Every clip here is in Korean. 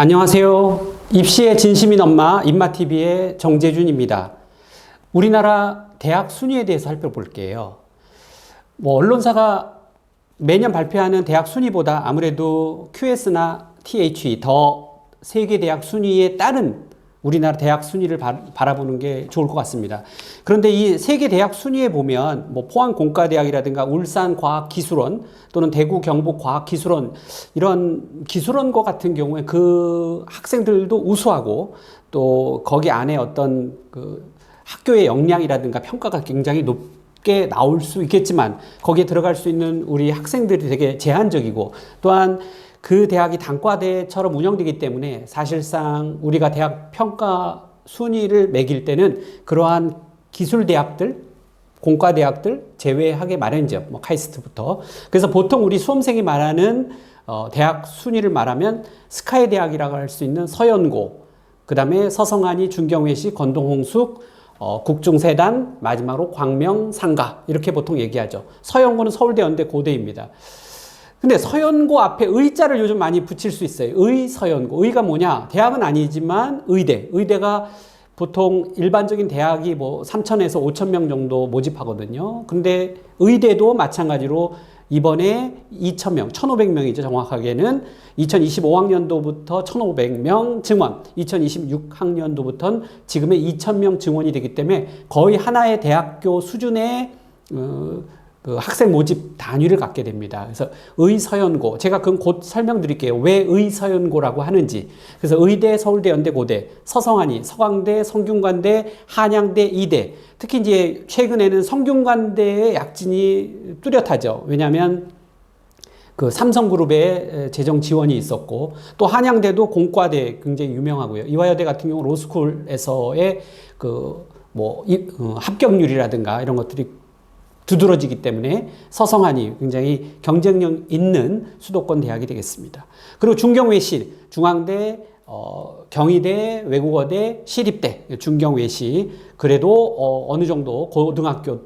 안녕하세요. 입시에 진심인 엄마 입마TV의 정재준입니다. 우리나라 대학 순위에 대해서 살펴볼게요. 언론사가 매년 발표하는 대학 순위보다 아무래도 QS나 THE 더 세계 대학 순위에 따른 우리나라 대학 순위를 바라보는 게 좋을 것 같습니다. 그런데 이 세계 대학 순위에 보면 포항공과대학이라든가 울산과학기술원 또는 대구 경북과학기술원 이런 기술원과 같은 경우에 그 학생들도 우수하고 또 거기 안에 어떤 그 학교의 역량이라든가 평가가 굉장히 높게 나올 수 있겠지만 거기에 들어갈 수 있는 우리 학생들이 되게 제한적이고 또한 그 대학이 단과대처럼 운영되기 때문에 사실상 우리가 대학 평가 순위를 매길 때는 그러한 기술대학들, 공과대학들 제외하게 마련이죠. 카이스트부터. 그래서 보통 우리 수험생이 말하는 대학 순위를 말하면 스카이 대학이라고 할 수 있는 서연고, 그 다음에 서성한이, 중경외시, 건동홍숙, 국중세단, 마지막으로 광명, 상가 이렇게 보통 얘기하죠. 서연고는 서울대, 연대, 고대입니다. 근데 서연고 앞에 의자를 요즘 많이 붙일 수 있어요. 의서연고. 의가 뭐냐? 대학은 아니지만 의대. 의대가 보통 일반적인 대학이 3,000에서 5,000명 정도 모집하거든요. 근데 의대도 마찬가지로 이번에 2,000명, 1,500명이죠. 정확하게는 2025학년도부터 1,500명 증원, 2026학년도부터는 지금의 2,000명 증원이 되기 때문에 거의 하나의 대학교 수준의 그 학생 모집 단위를 갖게 됩니다. 그래서 의서연고, 제가 그건 곧 설명드릴게요. 왜 의서연고라고 하는지. 그래서 의대, 서울대, 연대, 고대, 서성한이, 서강대, 성균관대, 한양대, 이대. 특히 이제 최근에는 성균관대의 약진이 뚜렷하죠. 왜냐하면 그 삼성그룹의 재정 지원이 있었고 또 한양대도 공과대 굉장히 유명하고요. 이화여대 같은 경우 로스쿨에서의 합격률이라든가 이런 것들이 두드러지기 때문에 서성한이 굉장히 경쟁력 있는 수도권 대학이 되겠습니다. 그리고 중경외시, 중앙대, 경희대, 외국어대, 시립대, 중경외시 그래도 어느 정도 고등학교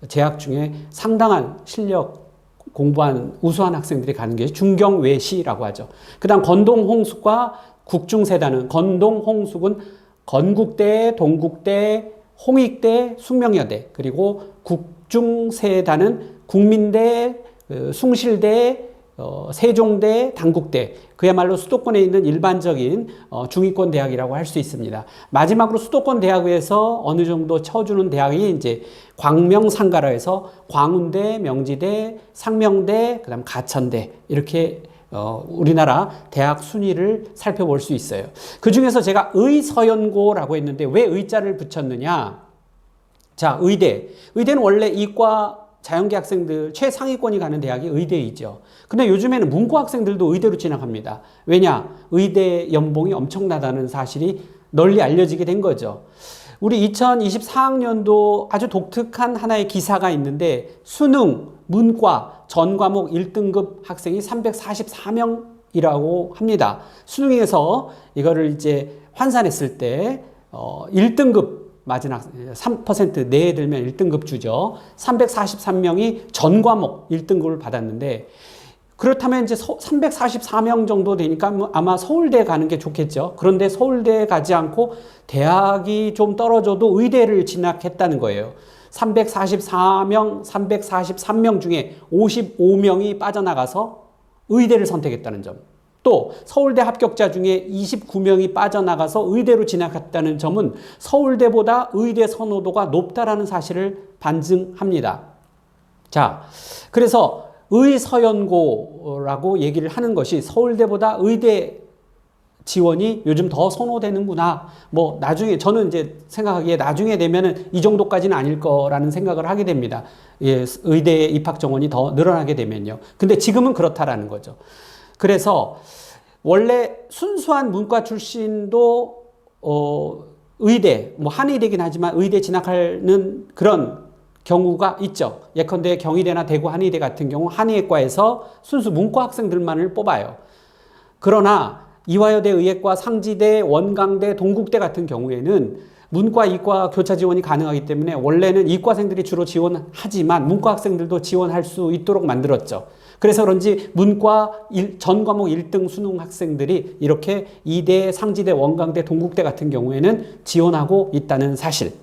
재학 중에 상당한 실력 공부한 우수한 학생들이 가는 게 중경외시라고 하죠. 그 다음 건동홍숙과 국중세단은 건동홍숙은 건국대, 동국대, 홍익대, 숙명여대 그리고 국중세단은 국민대, 숭실대, 세종대, 단국대 그야말로 수도권에 있는 일반적인 중위권 대학이라고 할 수 있습니다. 마지막으로 수도권 대학에서 어느 정도 쳐주는 대학이 이제 광명상가라 해서 광운대, 명지대, 상명대, 그다음 가천대 이렇게 우리나라 대학 순위를 살펴볼 수 있어요. 그 중에서 제가 의서연고라고 했는데 왜 의자를 붙였느냐? 자, 의대는 원래 이과 자연계 학생들 최상위권이 가는 대학이 의대이죠. 근데 요즘에는 문과 학생들도 의대로 진학합니다. 왜냐? 의대 연봉이 엄청나다는 사실이 널리 알려지게 된 거죠. 우리 2024학년도 아주 독특한 하나의 기사가 있는데 수능, 문과 전 과목 1등급 학생이 344명이라고 합니다. 수능에서 이거를 이제 환산했을 때 1등급 맞은 학생 3% 내에 들면 1등급 주죠. 343명이 전 과목 1등급을 받았는데 그렇다면 이제 344명 정도 되니까 아마 서울대 가는 게 좋겠죠. 그런데 서울대 가지 않고 대학이 좀 떨어져도 의대를 진학했다는 거예요. 343명 중에 55명이 빠져나가서 의대를 선택했다는 점. 또 서울대 합격자 중에 29명이 빠져나가서 의대로 진학했다는 점은 서울대보다 의대 선호도가 높다라는 사실을 반증합니다. 자, 그래서 의서연고라고 얘기를 하는 것이 서울대보다 의대 지원이 요즘 더 선호되는구나. 나중에 저는 이제 생각하기에 나중에 되면은 이 정도까지는 아닐 거라는 생각을 하게 됩니다. 예, 의대 입학 정원이 더 늘어나게 되면요. 근데 지금은 그렇다라는 거죠. 그래서 원래 순수한 문과 출신도 의대, 한의대긴 하지만 의대 진학하는 그런 경우가 있죠. 예컨대 경희대나 대구 한의대 같은 경우 한의학과에서 순수 문과 학생들만을 뽑아요. 그러나 이화여대 의예과, 상지대, 원광대, 동국대 같은 경우에는 문과, 이과 교차 지원이 가능하기 때문에 원래는 이과생들이 주로 지원하지만 문과 학생들도 지원할 수 있도록 만들었죠. 그래서 그런지 문과 전 과목 1등 수능 학생들이 이렇게 이대, 상지대, 원광대, 동국대 같은 경우에는 지원하고 있다는 사실.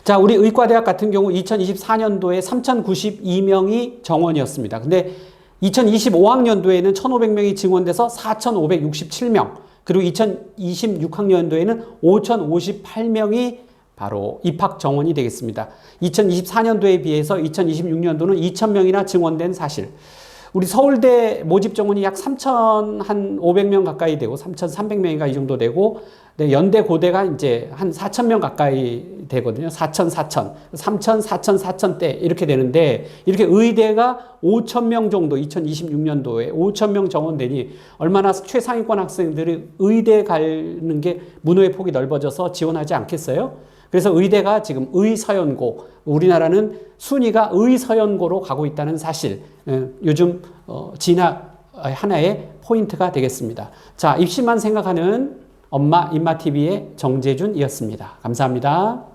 자, 우리 의과대학 같은 경우 2024년도에 3,092명이 정원이었습니다. 근데 2025학년도에는 1,500명이 증원돼서 4,567명, 그리고 2026학년도에는 5,058명이 바로 입학 정원이 되겠습니다. 2024년도에 비해서 2026년도는 2,000명이나 증원된 사실. 우리 서울대 모집 정원이 약 3,500명 가까이 되고 3,300명인가 이 정도 되고, 네, 연대 고대가 이제 한 4,000명 가까이 되거든요. 4,000, 3,000, 4,000, 4,000대 이렇게 되는데, 이렇게 의대가 5,000명 정도 2026년도에 5,000명 정원되니 얼마나 최상위권 학생들이 의대 가는 게 문호의 폭이 넓어져서 지원하지 않겠어요? 그래서 의대가 지금 의서연고, 우리나라는 순위가 의서연고로 가고 있다는 사실, 요즘 진학 하나의 포인트가 되겠습니다. 자, 입시만 생각하는 엄마 입마TV의 정재준이었습니다. 감사합니다.